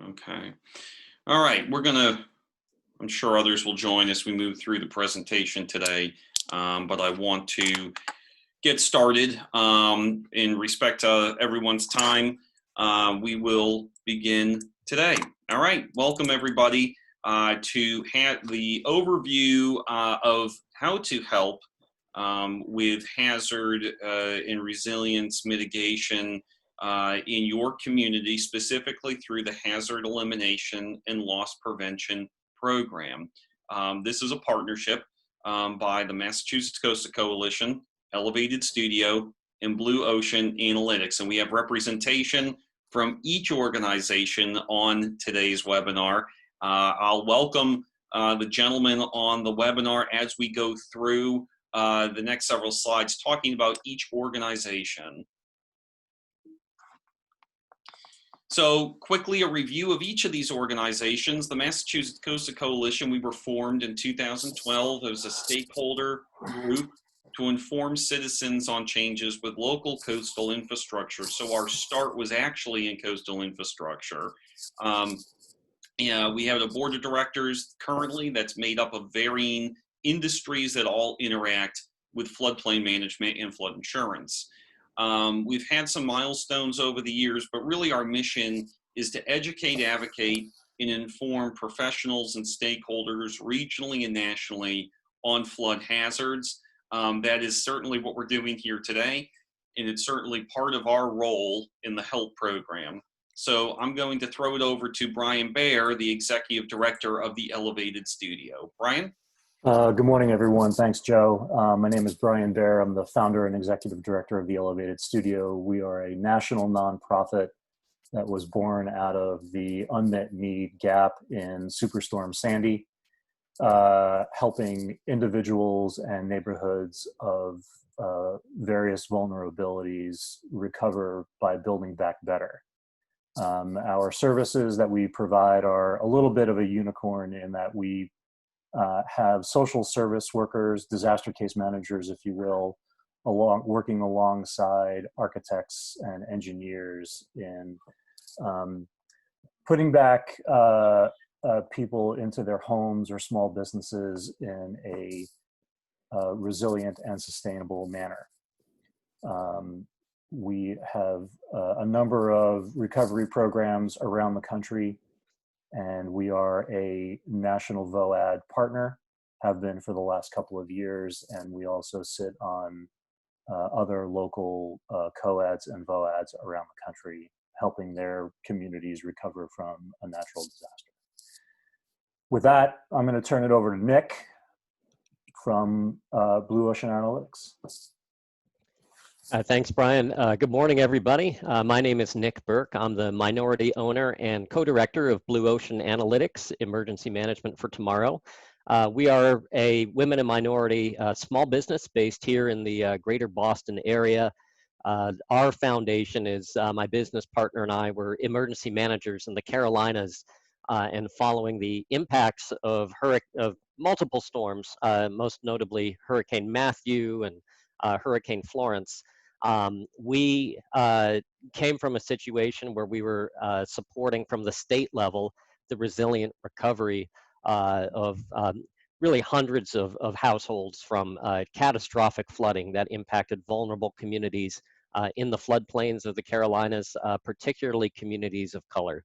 Okay. All right. I'm sure others will join as we move through the presentation today, but I want to get started. In respect to everyone's time, we will begin today. All right. Welcome, everybody, to the overview of how to help with hazard and resilience mitigation in your community, specifically through the hazard elimination and loss prevention program. This is a partnership by the Massachusetts Coastal Coalition, Elevated Studio, and Blue Ocean Analytics. And we have representation from each organization on today's webinar. I'll welcome the gentleman on the webinar as we go through the next several slides talking about each organization. So quickly, a review of each of these organizations. The Massachusetts Coastal Coalition, we were formed in 2012 as a stakeholder group to inform citizens on changes with local coastal infrastructure. So our start was actually in coastal infrastructure. We have a board of directors currently that's made up of varying industries that all interact with floodplain management and flood insurance. We've had some milestones over the years, but really our mission is to educate, advocate, and inform professionals and stakeholders regionally and nationally on flood hazards. That is certainly what we're doing here today, and it's certainly part of our role in the H.E.L.P program. So I'm going to throw it over to Brian Baer, the Executive Director of the Elevated Studio. Brian? Good morning, everyone. Thanks, Joe. My name is Brian Baer. I'm the founder and executive director of the Elevated Studio. We are a national nonprofit that was born out of the unmet need gap in Superstorm Sandy, helping individuals and neighborhoods of various vulnerabilities recover by building back better. Our services that we provide are a little bit of a unicorn in that we have social service workers, disaster case managers, if you will, working alongside architects and engineers in putting back people into their homes or small businesses in a resilient and sustainable manner. We have a number of recovery programs around the country, and we are a national VOAD partner, have been for the last couple of years, and we also sit on other local COADs and VOADs around the country, helping their communities recover from a natural disaster. With that, I'm going to turn it over to Nick from Blue Ocean Analytics. Thanks, Brian. Good morning, everybody. My name is Nick Burk. I'm the minority owner and co-director of Blue Ocean Analytics, Emergency Management for Tomorrow. We are a women and minority small business based here in the greater Boston area. Our foundation is my business partner and I were emergency managers in the Carolinas, and following the impacts of multiple storms, most notably Hurricane Matthew and Hurricane Florence. We came from a situation where we were supporting from the state level the resilient recovery of really hundreds of households from catastrophic flooding that impacted vulnerable communities in the floodplains of the Carolinas, particularly communities of color.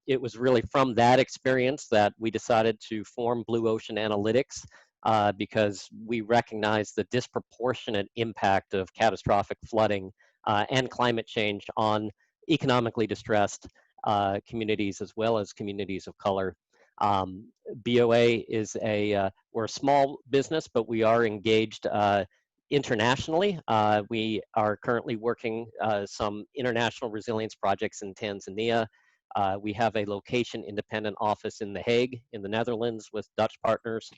It was really from that experience that we decided to form Blue Ocean Analytics, because we recognize the disproportionate impact of catastrophic flooding and climate change on economically distressed communities as well as communities of color. BOA is we're a small business, but we are engaged internationally. We are currently working some international resilience projects in Tanzania. We have a location-independent office in The Hague in the Netherlands with Dutch partners.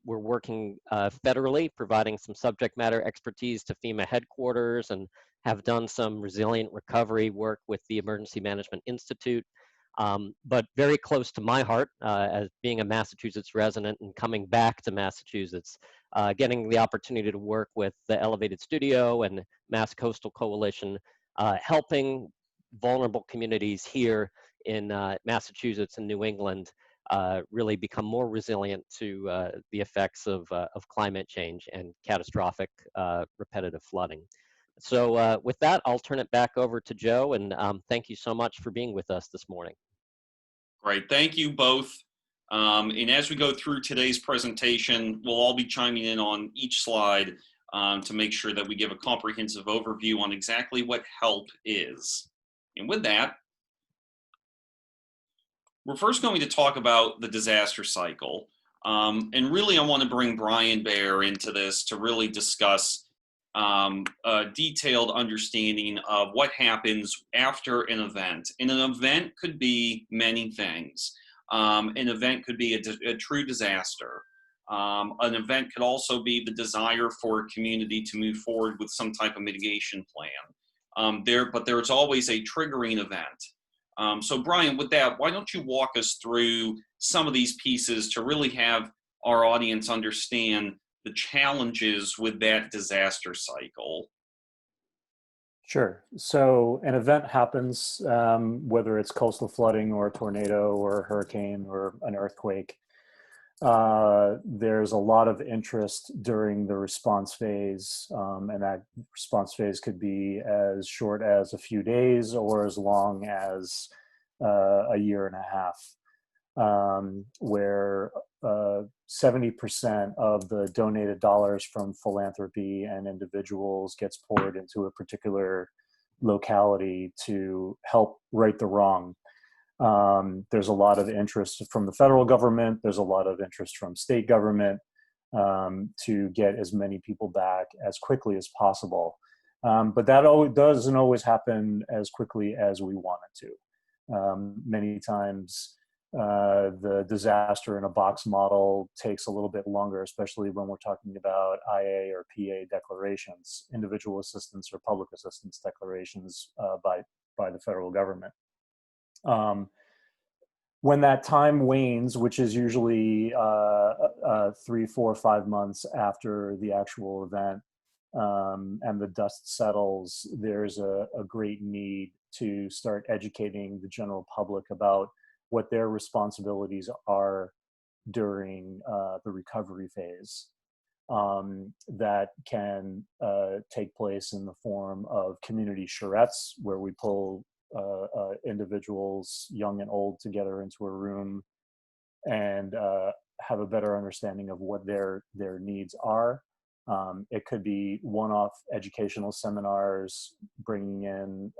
We're working federally, providing some subject matter expertise to FEMA headquarters, and have done some resilient recovery work with the Emergency Management Institute. But very close to my heart, as being a Massachusetts resident and coming back to Massachusetts, getting the opportunity to work with the Elevated Studio and Mass Coastal Coalition, helping vulnerable communities here in Massachusetts and New England really become more resilient to the effects of climate change and catastrophic repetitive flooding. So with that, I'll turn it back over to Joe, and thank you so much for being with us this morning. Great. Thank you both. And as we go through today's presentation, we'll all be chiming in on each slide to make sure that we give a comprehensive overview on exactly what HELP is. And with that, we're first going to talk about the disaster cycle. And really, I want to bring Brian Baer into this to really discuss a detailed understanding of what happens after an event. And an event could be many things. An event could be a true disaster. An event could also be the desire for a community to move forward with some type of mitigation plan. But there's always a triggering event. So Brian, with that, why don't you walk us through some of these pieces to really have our audience understand the challenges with that disaster cycle? Sure. So an event happens, whether it's coastal flooding or a tornado or a hurricane or an earthquake. There's a lot of interest during the response phase, and that response phase could be as short as a few days or as long as a year and a half, where 70% of the donated dollars from philanthropy and individuals gets poured into a particular locality to help right the wrong. There's a lot of interest from the federal government. There's a lot of interest from state government to get as many people back as quickly as possible. But that doesn't always happen as quickly as we want it to. Many times, the disaster in a box model takes a little bit longer, especially when we're talking about IA or PA declarations, individual assistance or public assistance declarations by the federal government. When that time wanes, which is usually 3, 4, 5 months after the actual event, and the dust settles, there's a great need to start educating the general public about what their responsibilities are during the recovery phase. That can take place in the form of community charrettes, where we pull individuals, young and old, together into a room and have a better understanding of what their needs are. It could be one-off educational seminars, bringing in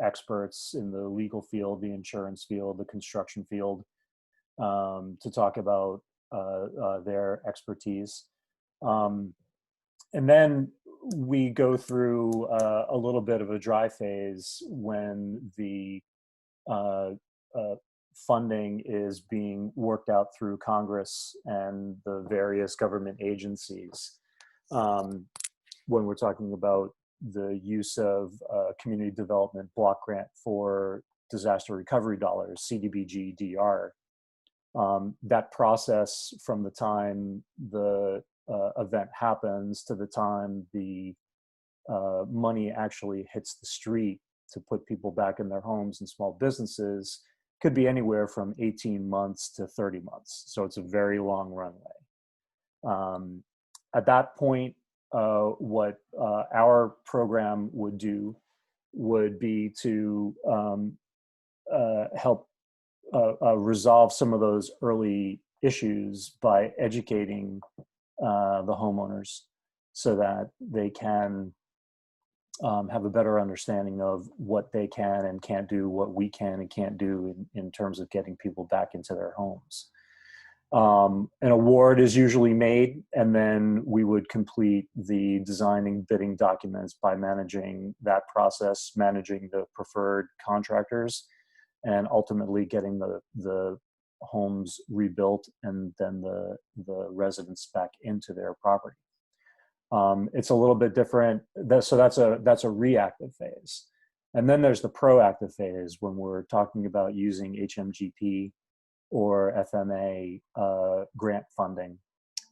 experts in the legal field, the insurance field, the construction field, to talk about their expertise. And then we go through a little bit of a dry phase when the funding is being worked out through Congress and the various government agencies. When we're talking about the use of community development block grant for disaster recovery dollars, CDBG DR, that process from the time the event happens to the time the money actually hits the street to put people back in their homes and small businesses could be anywhere from 18 months to 30 months. So it's a very long runway. At that point, what our program would do would be to help resolve some of those early issues by educating the homeowners so that they can have a better understanding of what they can and can't do, what we can and can't do in terms of getting people back into their homes. An award is usually made, and then we would complete the designing bidding documents by managing that process, managing the preferred contractors, and ultimately getting the homes rebuilt and then the residents back into their property. It's a little bit different. So that's a reactive phase. And then there's the proactive phase when we're talking about using HMGP or FMA grant funding.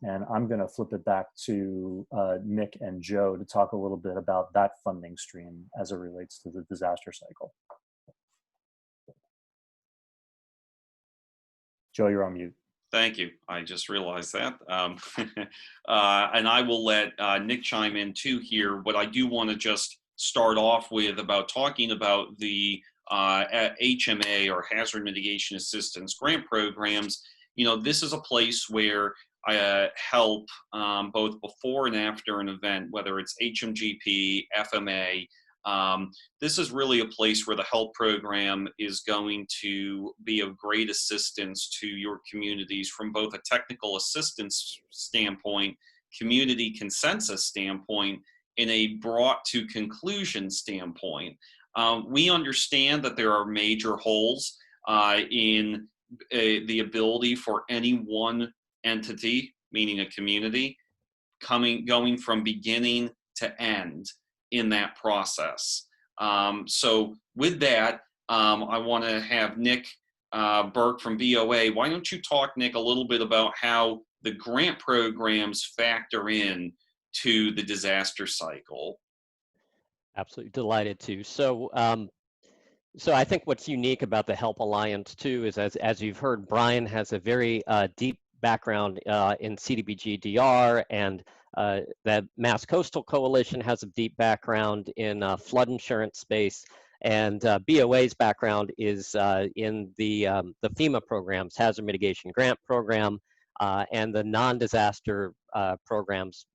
And I'm going to flip it back to Nick and Joe to talk a little bit about that funding stream as it relates to the disaster cycle. Joe, you're on mute. Thank you. I just realized that. And I will let Nick chime in too here. What I do want to just start off with about talking about the HMA or Hazard Mitigation Assistance grant programs. This is a place where I help both before and after an event, whether it's HMGP, FMA. This is really a place where the H.E.L.P program is going to be of great assistance to your communities from both a technical assistance standpoint, community consensus standpoint, and a brought to conclusion standpoint. We understand that there are major holes in the ability for any one entity, meaning a community, going from beginning to end in that process. So with that, I want to have Nick Burk from BOA. Why don't you talk, Nick, a little bit about how the grant programs factor in to the disaster cycle? Absolutely delighted to. So I think what's unique about the H.E.L.P Alliance too is, as you've heard, Brian has a very deep background in CDBG-DR, and the Mass Coastal Coalition has a deep background in flood insurance space, and BOA's background is in the FEMA programs, Hazard Mitigation Grant Program, and the non-disaster programs.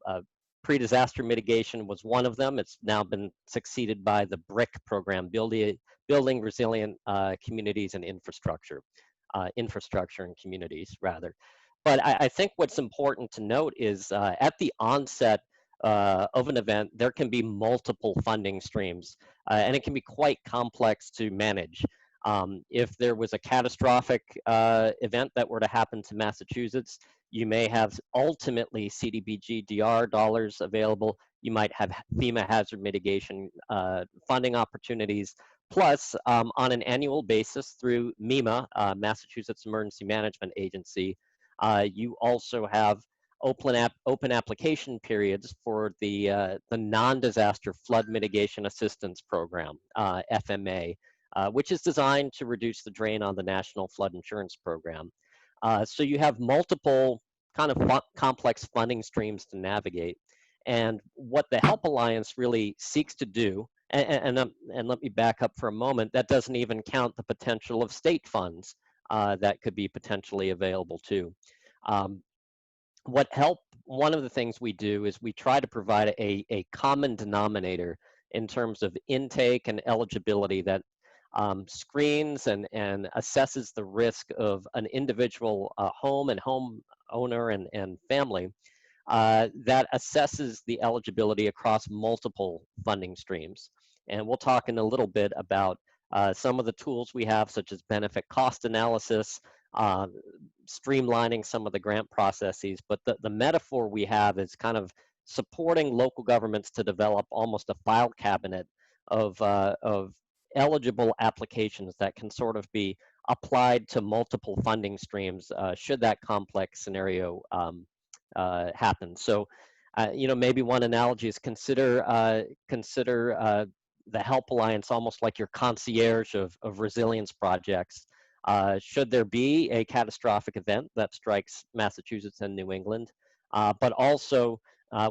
Pre-disaster mitigation was one of them. It's now been succeeded by the BRIC program, Building Resilient Communities and Infrastructure and communities, rather. But I think what's important to note is at the onset of an event, there can be multiple funding streams, and it can be quite complex to manage. If there was a catastrophic event that were to happen to Massachusetts, you may have ultimately CDBG-DR dollars available. You might have FEMA hazard mitigation funding opportunities. Plus, on an annual basis through MEMA, Massachusetts Emergency Management Agency, you also have open application periods for the non-disaster flood mitigation assistance program, FMA, which is designed to reduce the drain on the National Flood Insurance Program. So you have multiple kind of complex funding streams to navigate. And what the H.E.L.P Alliance really seeks to do, and let me back up for a moment, that doesn't even count the potential of state funds that could be potentially available too. What H.E.L.P, one of the things we do is we try to provide a common denominator in terms of intake and eligibility that screens and assesses the risk of an individual home and home owner and family, that assesses the eligibility across multiple funding streams. And we'll talk in a little bit about some of the tools we have, such as benefit cost analysis, streamlining some of the grant processes. But the metaphor we have is kind of supporting local governments to develop almost a file cabinet of eligible applications that can sort of be applied to multiple funding streams should that complex scenario happen. So, maybe one analogy is consider the H.E.L.P Alliance almost like your concierge of resilience projects. Should there be a catastrophic event that strikes Massachusetts and New England, but also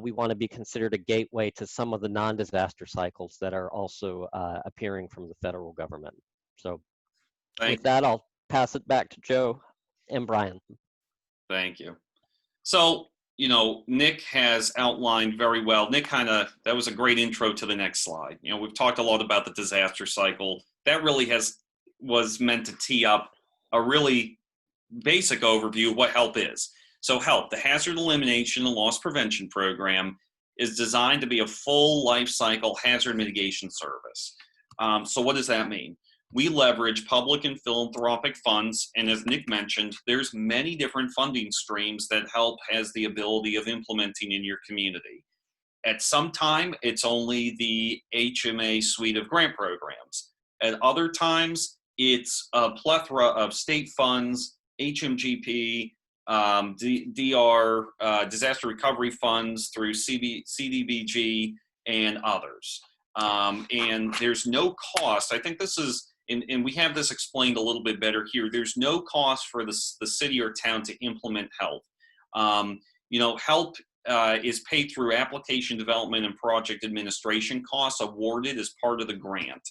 we want to be considered a gateway to some of the non-disaster cycles that are also appearing from the federal government. So with that, I'll pass it back to Joe and Brian. Thank you. So, Nick has outlined very well. Nick that was a great intro to the next slide. We've talked a lot about the disaster cycle. That really was meant to tee up a really basic overview of what H.E.L.P is. So H.E.L.P, the Hazard Elimination and Loss Prevention Program, is designed to be a full life cycle hazard mitigation service. So what does that mean? We leverage public and philanthropic funds, and as Nick mentioned, there's many different funding streams that H.E.L.P has the ability of implementing in your community. At some time, it's only the HMA suite of grant programs. At other times, it's a plethora of state funds, HMGP, DR, disaster recovery funds through CDBG and others. And there's no cost. I think this is and we have this explained a little bit better here. There's no cost for the city or town to implement HELP. HELP is paid through application development and project administration costs awarded as part of the grant.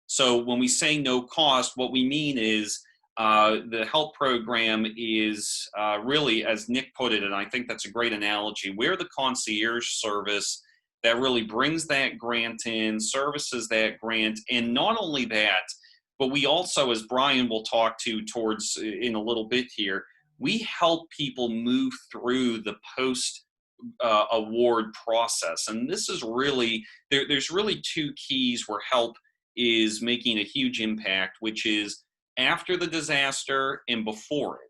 So when we say no cost, what we mean is the HELP program is really, as Nick put it, and I think that's a great analogy, we're the concierge service that really brings that grant in, services that grant, and not only that, but we also, as Brian will talk to towards in a little bit here, we help people move through the post award process. And this is really, there's really two keys where HELP is making a huge impact, which is after the disaster and before it.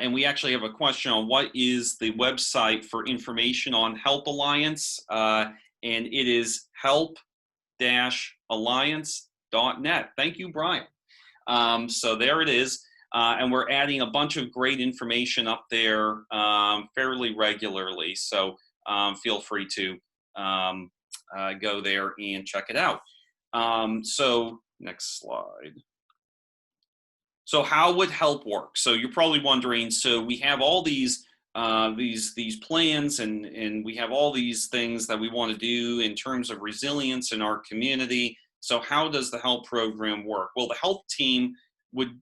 And we actually have a question on what is the website for information on HELP Alliance, and it is help-alliance.net. Thank you, Brian. So there it is. And we're adding a bunch of great information up there fairly regularly. So feel free to go there and check it out. So next slide. So how would HELP work? So you're probably wondering, so we have all these plans and we have all these things that we want to do in terms of resilience in our community. So how does the HELP program work? Well, the HELP team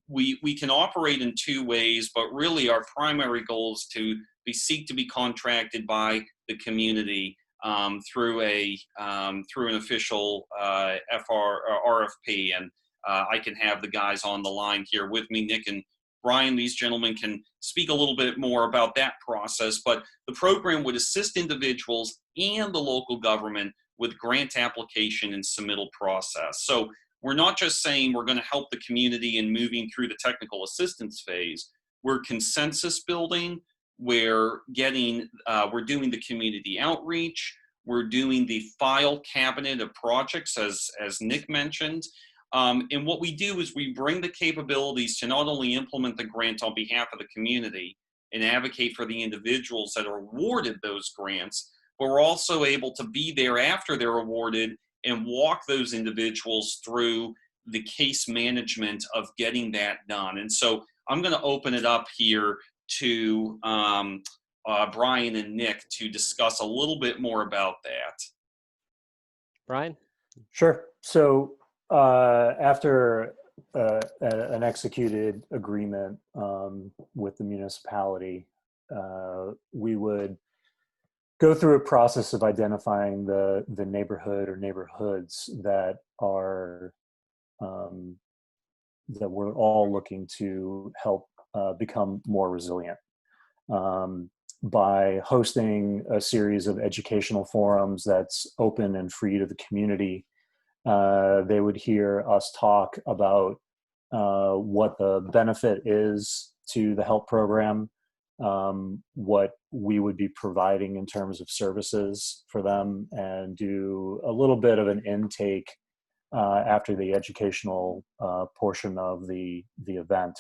we can operate in two ways, but really our primary goal is to seek to be contracted by the community through an official RFP. And I can have the guys on the line here with me, Nick and Brian. These gentlemen can speak a little bit more about that process, but the program would assist individuals and the local government with grant application and submittal process. So we're not just saying we're going to help the community in moving through the technical assistance phase. We're consensus building. We're doing the community outreach. We're doing the file cabinet of projects, as Nick mentioned. And what we do is we bring the capabilities to not only implement the grant on behalf of the community and advocate for the individuals that are awarded those grants, but we're also able to be there after they're awarded and walk those individuals through the case management of getting that done. And so I'm going to open it up here to Brian and Nick to discuss a little bit more about that. Brian? Sure. So after an executed agreement with the municipality, we would go through a process of identifying the neighborhood or neighborhoods that are that we're all looking to help become more resilient by hosting a series of educational forums that's open and free to the community. They would hear us talk about what the benefit is to the HELP program, what we would be providing in terms of services for them, and do a little bit of an intake after the educational portion of the event.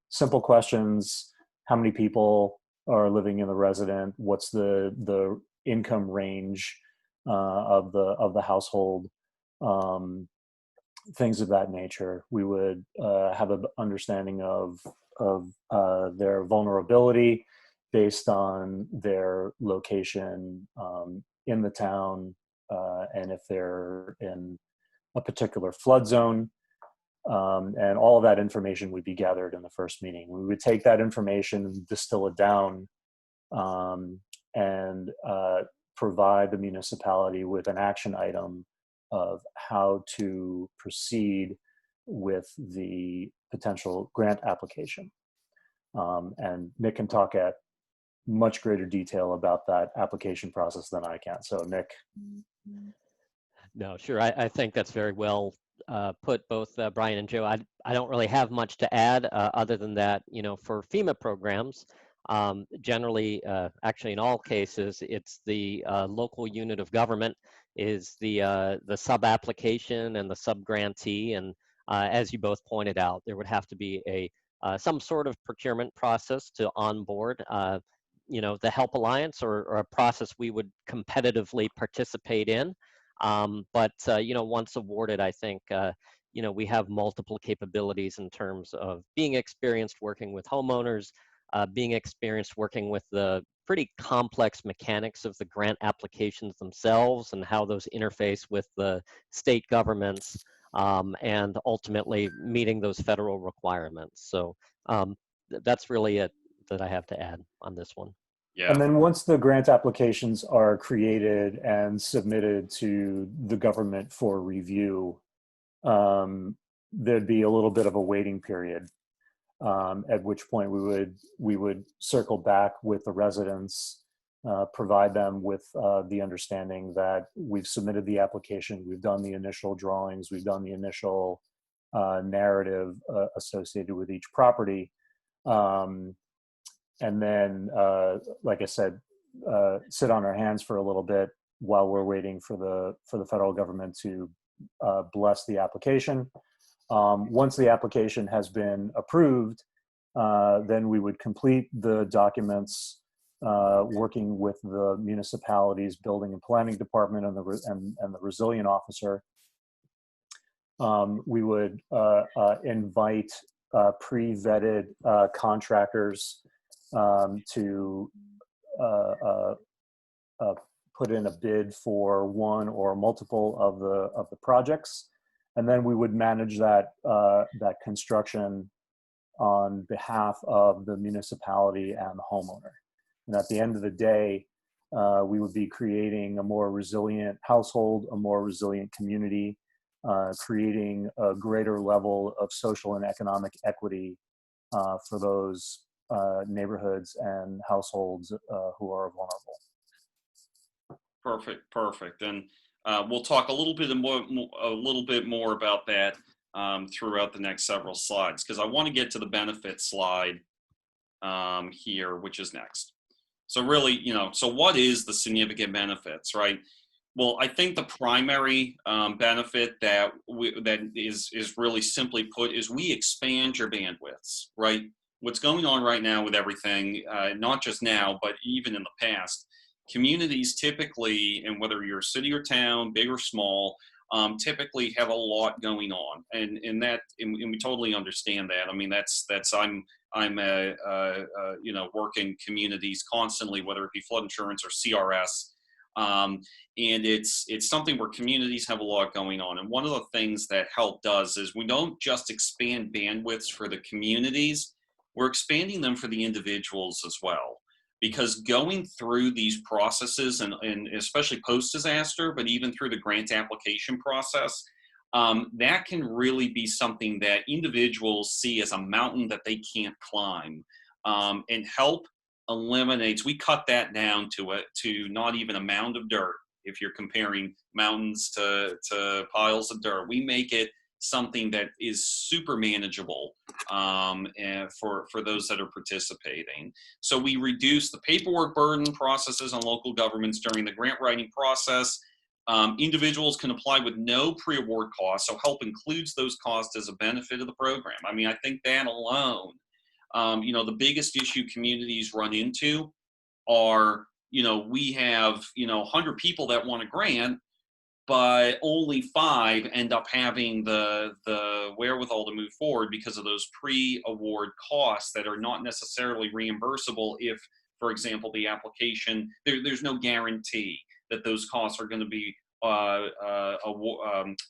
Simple questions: how many people are living in the resident? What's the income range of the household? Things of that nature. We would have an understanding of their vulnerability based on their location in the town, and if they're in a particular flood zone. And all of that information would be gathered in the first meeting. We would take that information, distill it down, and provide the municipality with an action item of how to proceed with the potential grant application. And Nick can talk at much greater detail about that application process than I can. So Nick. No, sure. I think that's very well put, both Brian and Joe. I don't really have much to add other than that, for FEMA programs, generally, actually in all cases, it's the local unit of government is the sub-application and the sub-grantee. And as you both pointed out, there would have to be some sort of procurement process to onboard the H.E.L.P Alliance or a process we would competitively participate in. But once awarded, I think, we have multiple capabilities in terms of being experienced working with homeowners, being experienced working with the pretty complex mechanics of the grant applications themselves and how those interface with the state governments, and ultimately meeting those federal requirements. So that's really it that I have to add on this one. Yeah. And then once the grant applications are created and submitted to the government for review, there'd be a little bit of a waiting period, at which point we would circle back with the residents, provide them with the understanding that we've submitted the application, we've done the initial drawings, we've done the initial narrative associated with each property. And then, like I said, sit on our hands for a little bit while we're waiting for the federal government to bless the application. Once the application has been approved, then we would complete the documents, working with the municipality's building and planning department and the resilient officer. We would invite pre-vetted contractors to put in a bid for one or multiple of the projects, and then we would manage that construction on behalf of the municipality and the homeowner. And at the end of the day, we would be creating a more resilient household, a more resilient community, creating a greater level of social and economic equity for those neighborhoods and households who are vulnerable. Perfect. And we'll talk a little bit more about that throughout the next several slides, because I want to get to the benefit slide here, which is next. So really, so what is the significant benefits, right? Well, I think the primary benefit that is really simply put is we expand your bandwidths, right? What's going on right now with everything, not just now, but even in the past, communities typically, and whether you're a city or town, big or small, typically have a lot going on, and we totally understand that. I mean, I'm working communities constantly, whether it be flood insurance or CRS. And it's something where communities have a lot going on. And one of the things that H.E.L.P does is we don't just expand bandwidths for the communities, we're expanding them for the individuals as well. Because going through these processes, and especially post-disaster, but even through the grant application process, that can really be something that individuals see as a mountain that they can't climb. And H.E.L.P eliminates, we cut that down to not even a mound of dirt. If you're comparing mountains to piles of dirt, we make it something that is super manageable and for those that are participating. So we reduce the paperwork burden processes on local governments during the grant writing process. Individuals can apply with no pre-award costs, so H.E.L.P includes those costs as a benefit of the program. I mean, I think that alone, the biggest issue communities run into are, we have, 100 people that want a grant, but only 5 end up having the wherewithal to move forward because of those pre-award costs that are not necessarily reimbursable if, for example, the application, there's no guarantee that those costs are going to be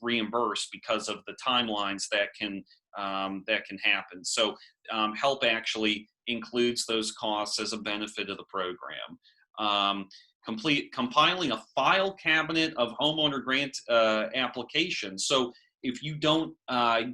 reimbursed because of the timelines that can happen. So H.E.L.P actually includes those costs as a benefit of the program. Compiling a file cabinet of homeowner grant applications. So if you don't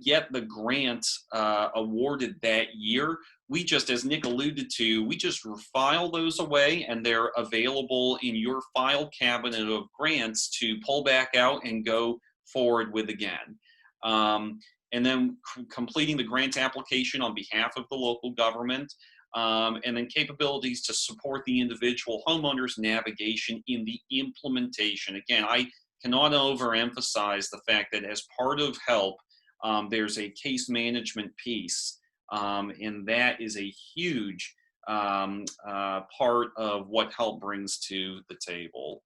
get the grant awarded that year, we just, as Nick alluded to, we just file those away, and they're available in your file cabinet of grants to pull back out and go forward with again. And then completing the grant application on behalf of the local government. And then capabilities to support the individual homeowner's navigation in the implementation. Again, I cannot overemphasize the fact that as part of H.E.L.P, there's a case management piece, and that is a huge part of what H.E.L.P brings to the table.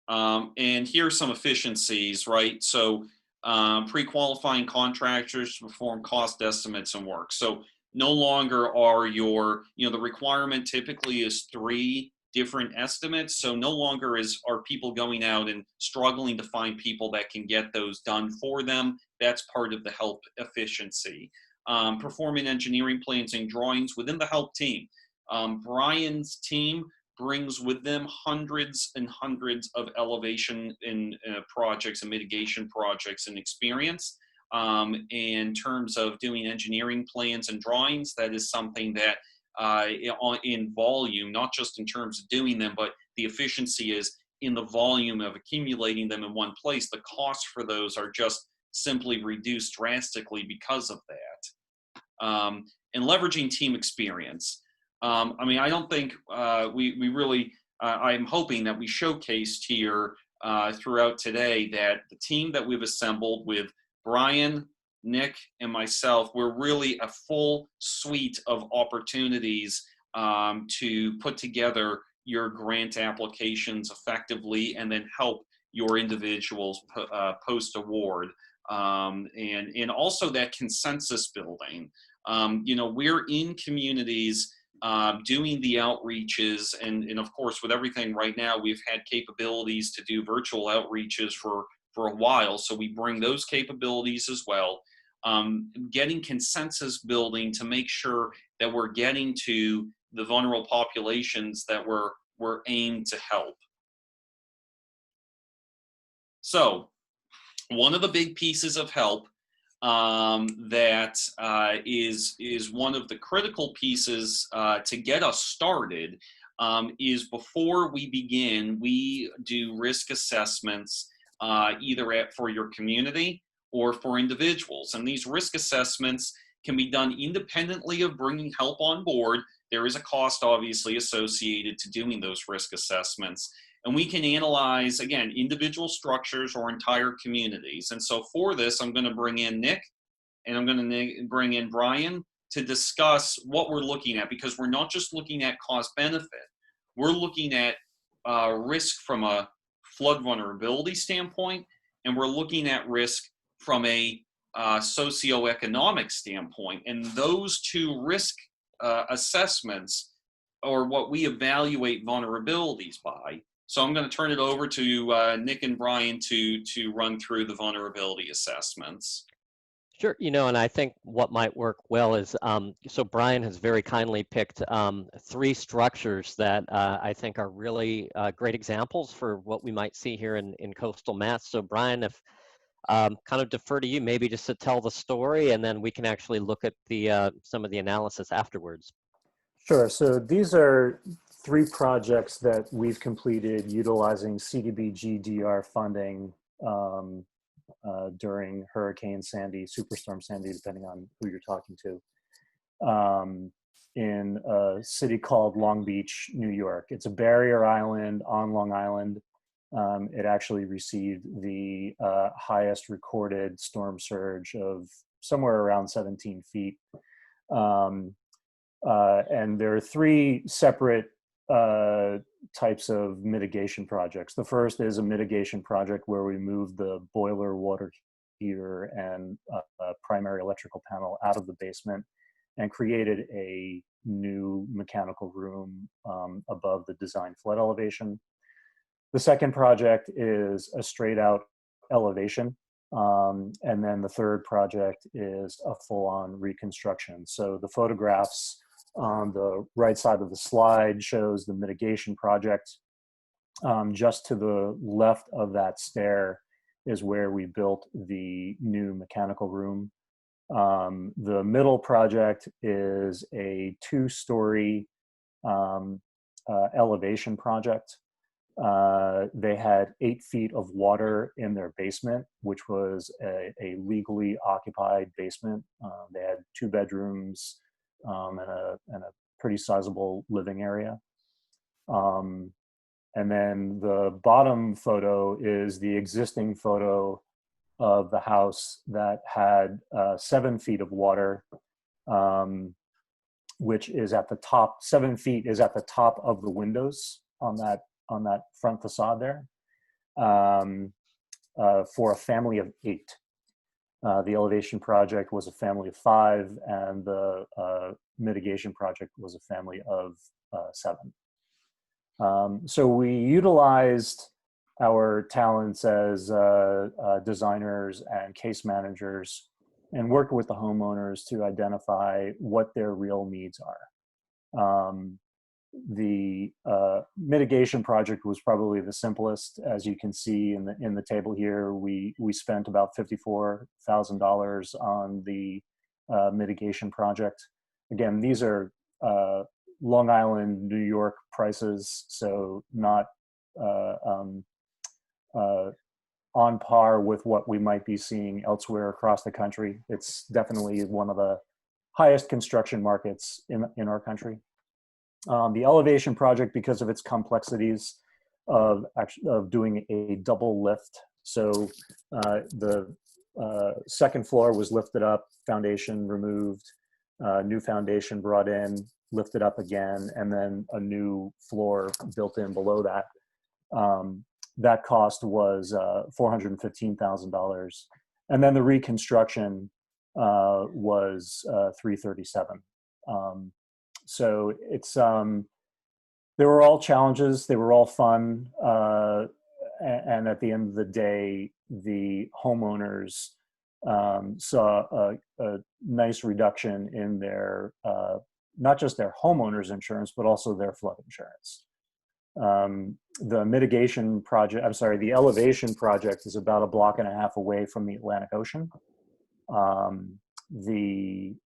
And here's some efficiencies, right? So pre-qualifying contractors to perform cost estimates and work. So no longer are the requirement typically is 3 different estimates. So no longer are people going out and struggling to find people that can get those done for them. That's part of the H.E.L.P efficiency. Performing engineering plans and drawings within the H.E.L.P team. Brian's team brings with them hundreds and hundreds of elevation in projects and mitigation projects and experience. In terms of doing engineering plans and drawings, that is something that in volume, not just in terms of doing them, but the efficiency is in the volume of accumulating them in one place. The costs for those are just simply reduced drastically because of that. And leveraging team experience. I mean, I don't think we really, I'm hoping that we showcased here throughout today that the team that we've assembled with Brian, Nick, and myself, we're really a full suite of opportunities to put together your grant applications effectively and then help your individuals post-award. And also that consensus building. We're in communities doing the outreaches, and of course with everything right now, we've had capabilities to do virtual outreaches for a while, so we bring those capabilities as well. Getting consensus building to make sure that we're getting to the vulnerable populations that we're aimed to help. So one of the big pieces of H.E.L.P that is one of the critical pieces to get us started is before we begin, we do risk assessments either for your community or for individuals. And these risk assessments can be done independently of bringing H.E.L.P on board. There is a cost obviously associated to doing those risk assessments. And we can analyze, again, individual structures or entire communities. And so for this, I'm going to bring in Nick and I'm going to bring in Brian to discuss what we're looking at, because we're not just looking at cost benefit. We're looking at risk from a flood vulnerability standpoint, and we're looking at risk from a socioeconomic standpoint. And those 2 risk assessments are what we evaluate vulnerabilities by. So I'm going to turn it over to Nick and Brian to run through the vulnerability assessments. Sure, and I think what might work well is, so Brian has very kindly picked 3 structures that I think are really great examples for what we might see here in coastal Mass. So Brian, if kind of defer to you, maybe just to tell the story, and then we can actually look at the some of the analysis afterwards. Sure. So these are 3 projects that we've completed utilizing CDBG-DR funding during Hurricane Sandy, Superstorm Sandy, depending on who you're talking to, in a city called Long Beach, New York. It's a barrier island on Long Island. It actually received the highest recorded storm surge of somewhere around 17 feet. And there are 3 separate types of mitigation projects. The first is a mitigation project where we move the boiler, water heater, and primary electrical panel out of the basement and created a new mechanical room above the design flood elevation. The second project is a straight out elevation. And then the third project is a full-on reconstruction. So the photographs on the right side of the slide shows the mitigation project. Just to the left of that stair is where we built the new mechanical room. The middle project is a 2-story elevation project. They had 8 feet of water in their basement, which was a legally occupied basement. They had 2 bedrooms and a pretty sizable living area. And then the bottom photo is the existing photo of the house that had 7 feet of water which is at the top. 7 feet is at the top of the windows on that front facade there, for a family of 8. The elevation project was a family of 5, and the mitigation project was a family of 7. So we utilized our talents as designers and case managers and worked with the homeowners to identify what their real needs are. The mitigation project was probably the simplest. As you can see in the table here, we spent about $54,000 on the mitigation project. Again, these are Long Island, New York prices, so not on par with what we might be seeing elsewhere across the country. It's definitely one of the highest construction markets in our country. The elevation project, because of its complexities of doing a double lift. So the second floor was lifted up, foundation removed, new foundation brought in, lifted up again, and then a new floor built in below that. That cost was $415,000. And then the reconstruction was $337,000. So it's they were all challenges. They were all fun, and at the end of the day, the homeowners saw a nice reduction in their not just their homeowners insurance, but also their flood insurance. The mitigation project, I'm sorry, the elevation project is about 1.5 blocks away from the Atlantic Ocean. The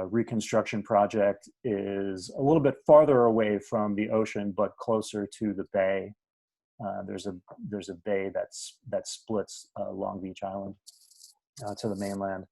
reconstruction project is a little bit farther away from the ocean, but closer to the bay. There's a bay that splits Long Beach Island to the mainland,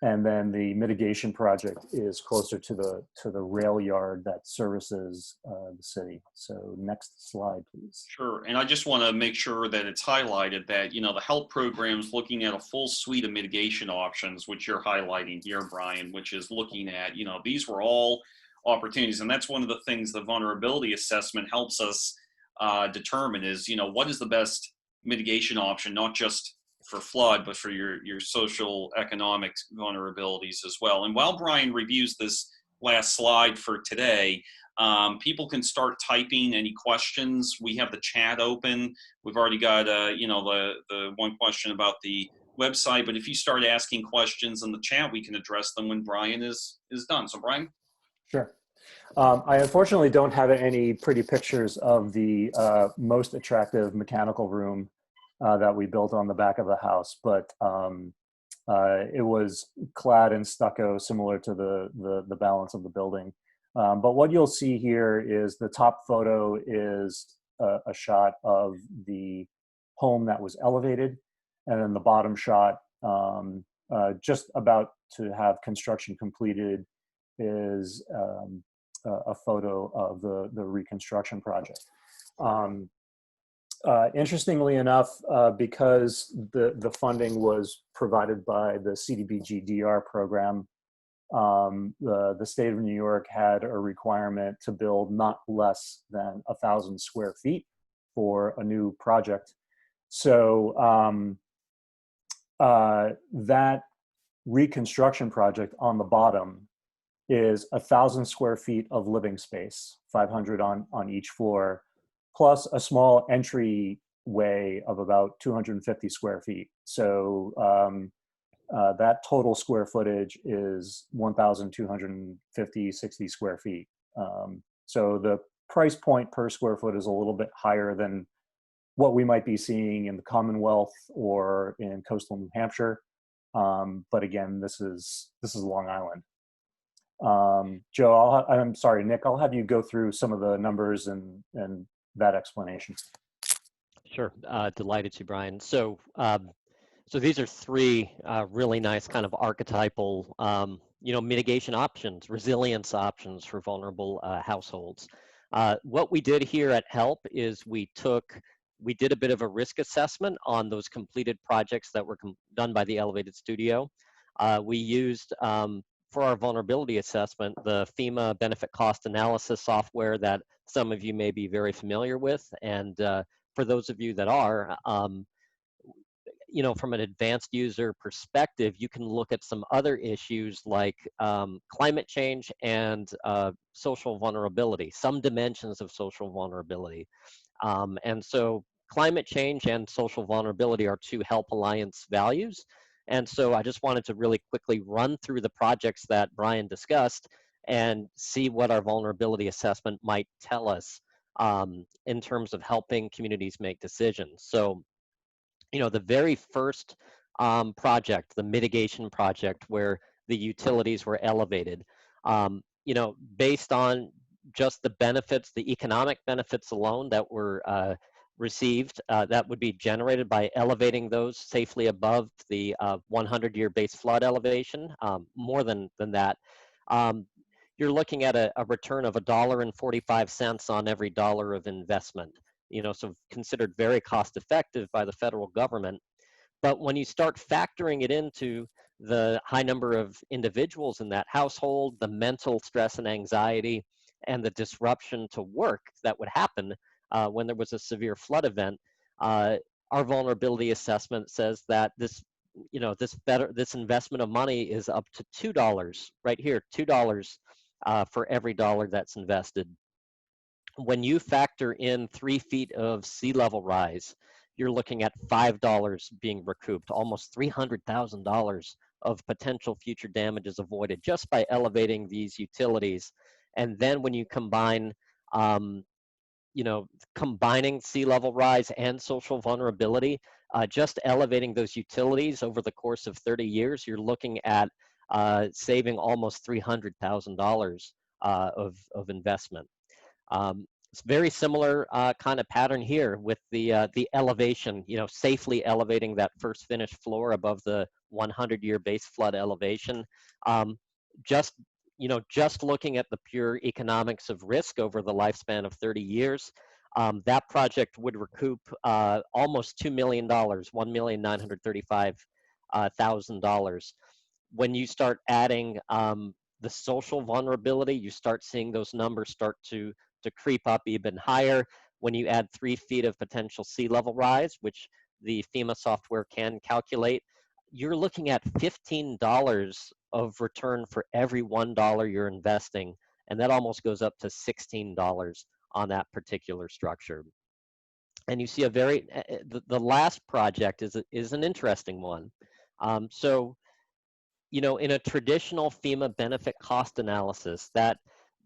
and then the mitigation project is closer to the rail yard that services the city. So next slide, please. Sure, and I just want to make sure that it's highlighted that, the HELP program is looking at a full suite of mitigation options, which you're highlighting here, Brian, which is looking at, these were all opportunities. And that's one of the things the vulnerability assessment helps us determine is, what is the best mitigation option, not just for flood, but for your social economic vulnerabilities as well. And while Brian reviews this last slide for today, people can start typing any questions. We have the chat open. We've already got, the one question about the website, but if you start asking questions in the chat, we can address them when Brian is done. So Brian? Sure. I unfortunately don't have any pretty pictures of the most attractive mechanical room that we built on the back of the house, but it was clad in stucco, similar to the balance of the building. But what you'll see here is the top photo is a shot of the home that was elevated, and then the bottom shot, just about to have construction completed, is a photo of the reconstruction project. Interestingly enough, because the funding was provided by the CDBG-DR program, the state of New York had a requirement to build not less than 1,000 square feet for a new project. So that reconstruction project on the bottom is 1,000 square feet of living space, 500 on each floor, plus a small entryway of about 250 square feet. So that total square footage is 1,250, 60 square feet. So the price point per square foot is a little bit higher than what we might be seeing in the Commonwealth or in coastal New Hampshire. But again, this is Long Island. Joe, I'm sorry, Nick, I'll have you go through some of the numbers and that explanation. Sure, delighted to, Brian. So these are 3 really nice kind of archetypal, mitigation options, resilience options for vulnerable households. What we did here at HELP is we did a bit of a risk assessment on those completed projects that were done by the Elevated Studio. We used for our vulnerability assessment, the FEMA benefit cost analysis software that some of you may be very familiar with. And for those of you that are, from an advanced user perspective, you can look at some other issues like climate change and social vulnerability, some dimensions of social vulnerability. And so climate change and social vulnerability are two H.E.L.P Alliance values. And so I just wanted to really quickly run through the projects that Brian discussed and see what our vulnerability assessment might tell us in terms of helping communities make decisions. So, the very first project, the mitigation project, where the utilities were elevated, based on just the benefits, the economic benefits alone that were received, that would be generated by elevating those safely above the 100-year base flood elevation. More than that, you're looking at a return of $1.45 on every dollar of investment. So considered very cost effective by the federal government. But when you start factoring it into the high number of individuals in that household, the mental stress and anxiety, and the disruption to work that would happen when there was a severe flood event, our vulnerability assessment says that this investment of money is up to $2 right here, $2 for every dollar that's invested. When you factor in 3 feet of sea level rise, you're looking at $5 being recouped, almost $300,000 of potential future damages avoided just by elevating these utilities. And then when you combine, combining sea level rise and social vulnerability, just elevating those utilities over the course of 30 years, you're looking at saving almost $300,000 of investment. It's very similar kind of pattern here with the elevation, safely elevating that first finished floor above the 100-year base flood elevation. Just looking at the pure economics of risk over the lifespan of 30 years, that project would recoup almost $2 million, $1,935,000. When you start adding the social vulnerability, you start seeing those numbers start to creep up even higher. When you add 3 feet of potential sea level rise, which the FEMA software can calculate, you're looking at $15 of return for every $1 you're investing, and that almost goes up to $16 on that particular structure. And you see the last project is an interesting one. So, in a traditional FEMA benefit cost analysis, that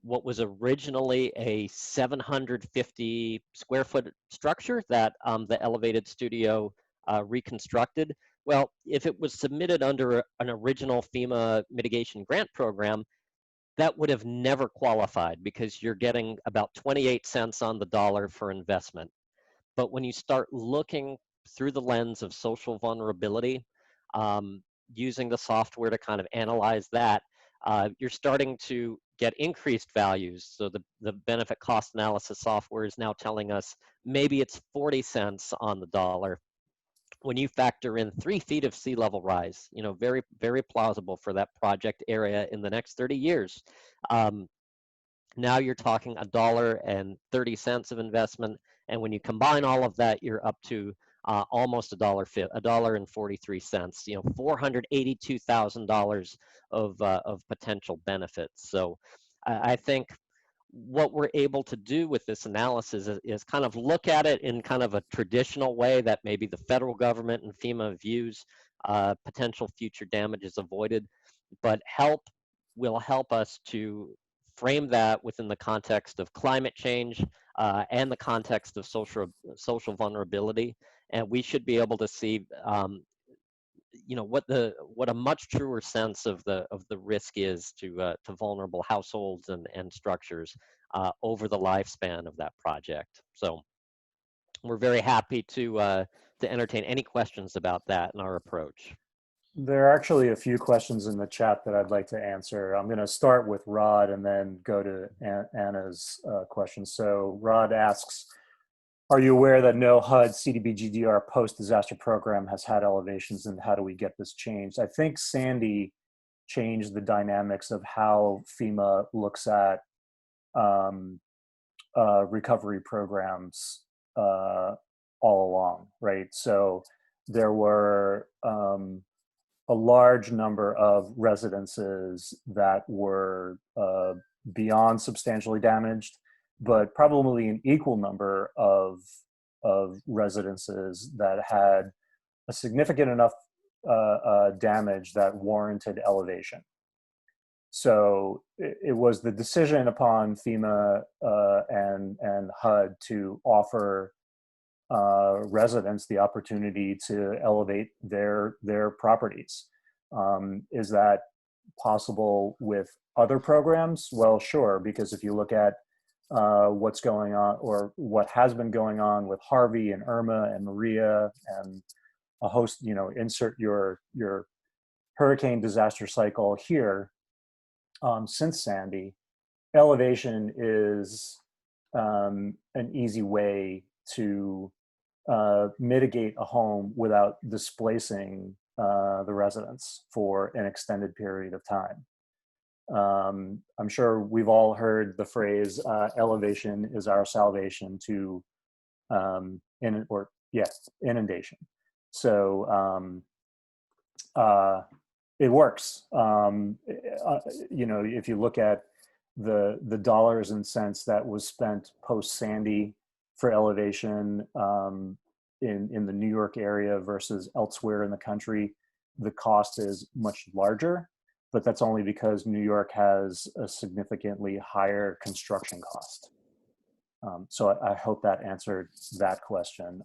what was originally a 750 square foot structure that the elevated studio reconstructed, well, if it was submitted under an original FEMA mitigation grant program, that would have never qualified because you're getting about 28 cents on the dollar for investment. But when you start looking through the lens of social vulnerability, using the software to kind of analyze that, you're starting to get increased values. So the benefit cost analysis software is now telling us maybe it's 40 cents on the dollar. When you factor in 3 feet of sea level rise, very, very plausible for that project area in the next 30 years. Now you're talking $1.30 of investment. And when you combine all of that, you're up to almost $1.43, $482,000 of potential benefits. So I think what we're able to do with this analysis is kind of look at it in kind of a traditional way that maybe the federal government and FEMA views potential future damages avoided, but H.E.L.P will help us to frame that within the context of climate change and the context of social vulnerability, and we should be able to see what a much truer sense of the risk is to vulnerable households and structures over the lifespan of that project. So we're very happy to entertain any questions about that and our approach. There are actually a few questions in the chat that I'd like to answer. I'm going to start with Rod and then go to Anna's question. So Rod asks, are you aware that no HUD CDBGDR post-disaster program has had elevations, and how do we get this changed? I think Sandy change the dynamics of how FEMA looks at recovery programs all along, right? So there were a large number of residences that were beyond substantially damaged, but probably an equal number of residences that had a significant enough damage that warranted elevation. So it was the decision upon FEMA and HUD to offer residents the opportunity to elevate their properties. Is that possible with other programs? Well, sure, because if you look at what's going on, or what has been going on with Harvey and Irma and Maria and a host, insert your hurricane disaster cycle here since Sandy, elevation is an easy way to mitigate a home without displacing the residents for an extended period of time. I'm sure we've all heard the phrase elevation is our salvation to inundation. So it works. If you look at the dollars and cents that was spent post Sandy for elevation in the New York area versus elsewhere in the country, the cost is much larger, but that's only because New York has a significantly higher construction cost. So I hope that answered that question.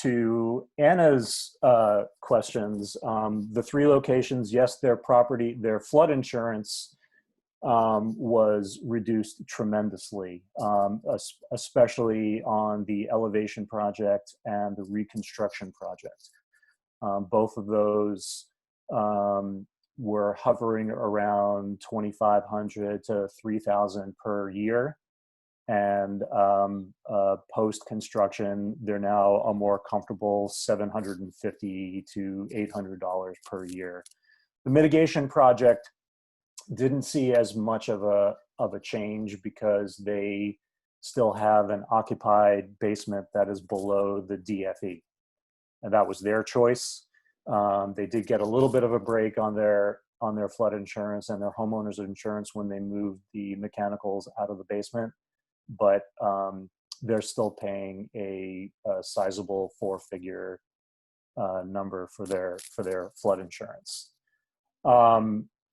To Anna's questions, the 3 locations, yes, their flood insurance was reduced tremendously, especially on the elevation project and the reconstruction project. Both of those were hovering around $2,500 to $3,000 per year. And post-construction, they're now a more comfortable $750 to $800 per year. The mitigation project didn't see as much of a change because they still have an occupied basement that is below the DFE, and that was their choice. They did get a little bit of a break on their flood insurance and their homeowners insurance when they moved the mechanicals out of the basement, but they're still paying a sizable 4-figure number for their flood insurance.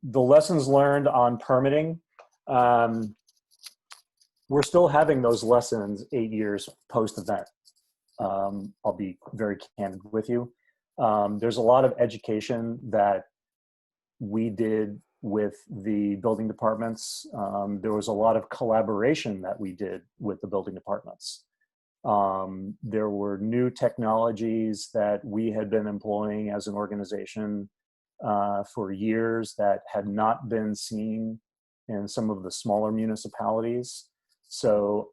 The lessons learned on permitting, we're still having those lessons 8 years post-event. I'll be very candid with you. There's a lot of education that we did with the building departments. There was a lot of collaboration that we did with the building departments. There were new technologies that we had been employing as an organization for years that had not been seen in some of the smaller municipalities. So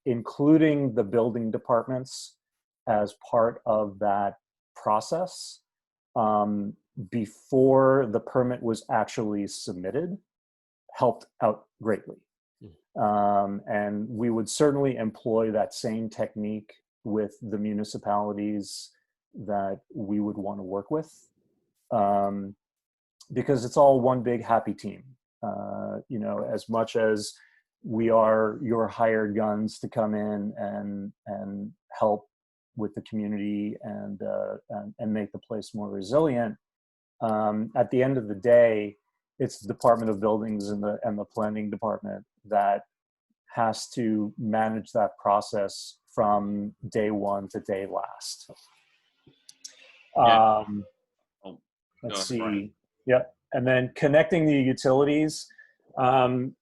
including the building departments as part of that process before the permit was actually submitted helped out greatly. And we would certainly employ that same technique with the municipalities that we would want to work with, because it's all one big happy team. As much as we are your hired guns to come in and help with the community and make the place more resilient, at the end of the day, it's the Department of Buildings and the planning department that has to manage that process from day one to day last. Let's see. Brian. Yeah. And then connecting the utilities. The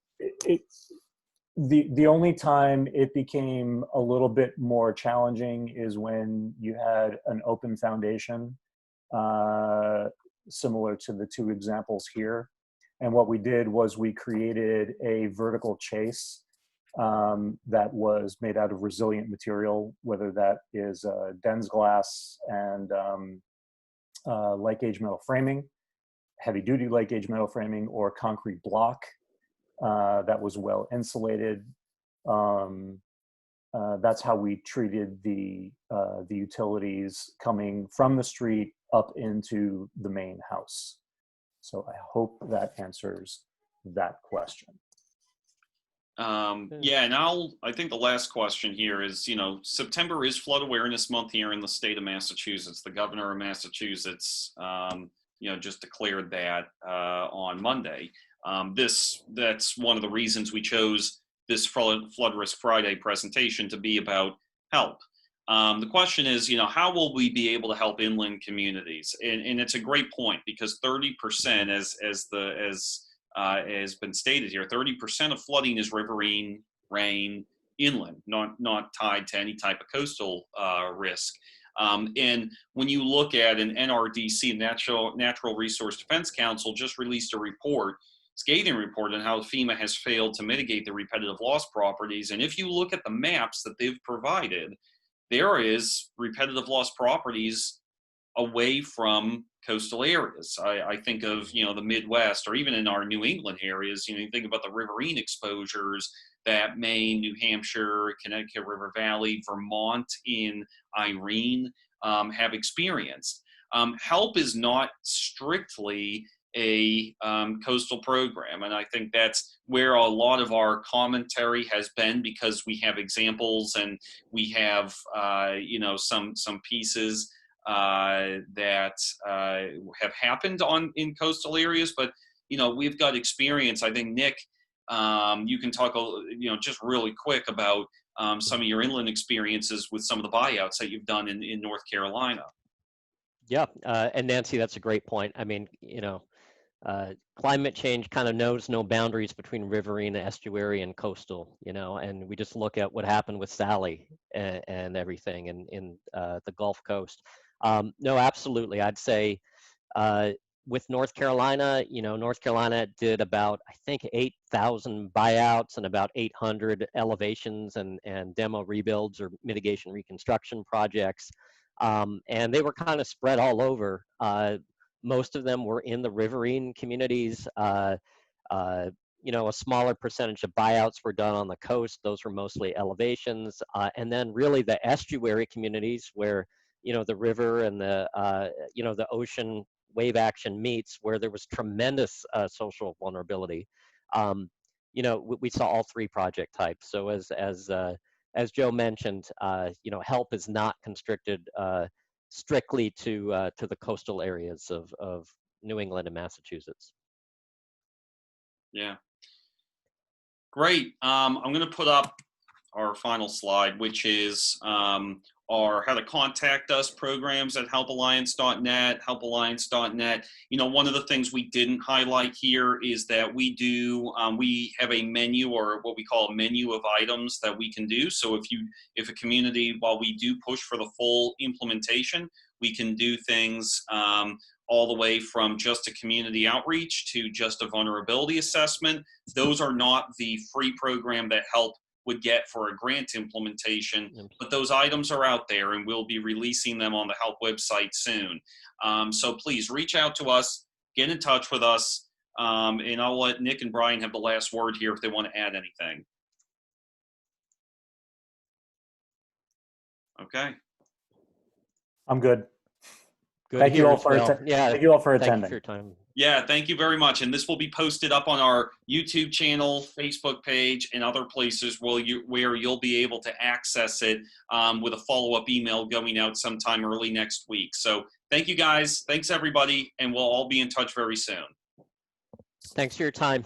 only time it became a little bit more challenging is when you had an open foundation, similar to the 2 examples here. And what we did was we created a vertical chase that was made out of resilient material, whether that is dense glass and light gauge metal framing. heavy-duty light gauge metal framing or concrete block that was well insulated. That's how we treated the utilities coming from the street up into the main house. So I hope that answers that question. Yeah, and I think the last question here is, September is Flood Awareness Month here in the state of Massachusetts. The governor of Massachusetts, just declared that on Monday. That's one of the reasons we chose this Flood Risk Friday presentation to be about HELP. The question is, how will we be able to help inland communities? And it's a great point, because 30%, as has been stated here, 30% of flooding is riverine, rain, inland, not tied to any type of coastal risk. And when you look at an NRDC, Natural Resource Defense Council, just released a report, scathing report on how FEMA has failed to mitigate the repetitive loss properties. And if you look at the maps that they've provided, there is repetitive loss properties away from coastal areas. I think of, the Midwest, or even in our New England areas, you think about the riverine exposures that Maine, New Hampshire, Connecticut River Valley, Vermont in Irene have experienced. HELP is not strictly a coastal program, and I think that's where a lot of our commentary has been, because we have examples and we have some pieces that have happened in coastal areas, but we've got experience. I think, Nick, you can talk just really quick about some of your inland experiences with some of the buyouts that you've done in North Carolina. Yeah, and Nancy, that's a great point. I mean, climate change kind of knows no boundaries between riverine, estuary, and coastal, and we just look at what happened with Sally and everything in the Gulf Coast. No, absolutely. I'd say with North Carolina, North Carolina did about, I think, 8,000 buyouts and about 800 elevations and demo rebuilds or mitigation reconstruction projects. And they were kind of spread all over. Most of them were in the riverine communities. A smaller percentage of buyouts were done on the coast. Those were mostly elevations. And then really the estuary communities where, the river and the ocean wave action meets, where there was tremendous social vulnerability. We saw all three project types. So as Joe mentioned, HELP is not constricted strictly to the coastal areas of New England and Massachusetts. Yeah. Great. I'm going to put up our final slide, which is our how to contact us programs at helpalliance.net, helpalliance.net. One of the things we didn't highlight here is that we have a menu, or what we call a menu of items that we can do. So if a community, while we do push for the full implementation, we can do things all the way from just a community outreach to just a vulnerability assessment. Those are not the free program that HELP would get for a grant implementation, but those items are out there, and we'll be releasing them on the HELP website soon. So please reach out to us, get in touch with us, and I'll let Nick and Brian have the last word here if they want to add anything. Okay. I'm good. Good. Thank you all for Thank you all for attending. Thank you for your time. Yeah, thank you very much. And this will be posted up on our YouTube channel, Facebook page, and other places where you'll be able to access it with a follow-up email going out sometime early next week. So thank you guys. Thanks, everybody. And we'll all be in touch very soon. Thanks for your time.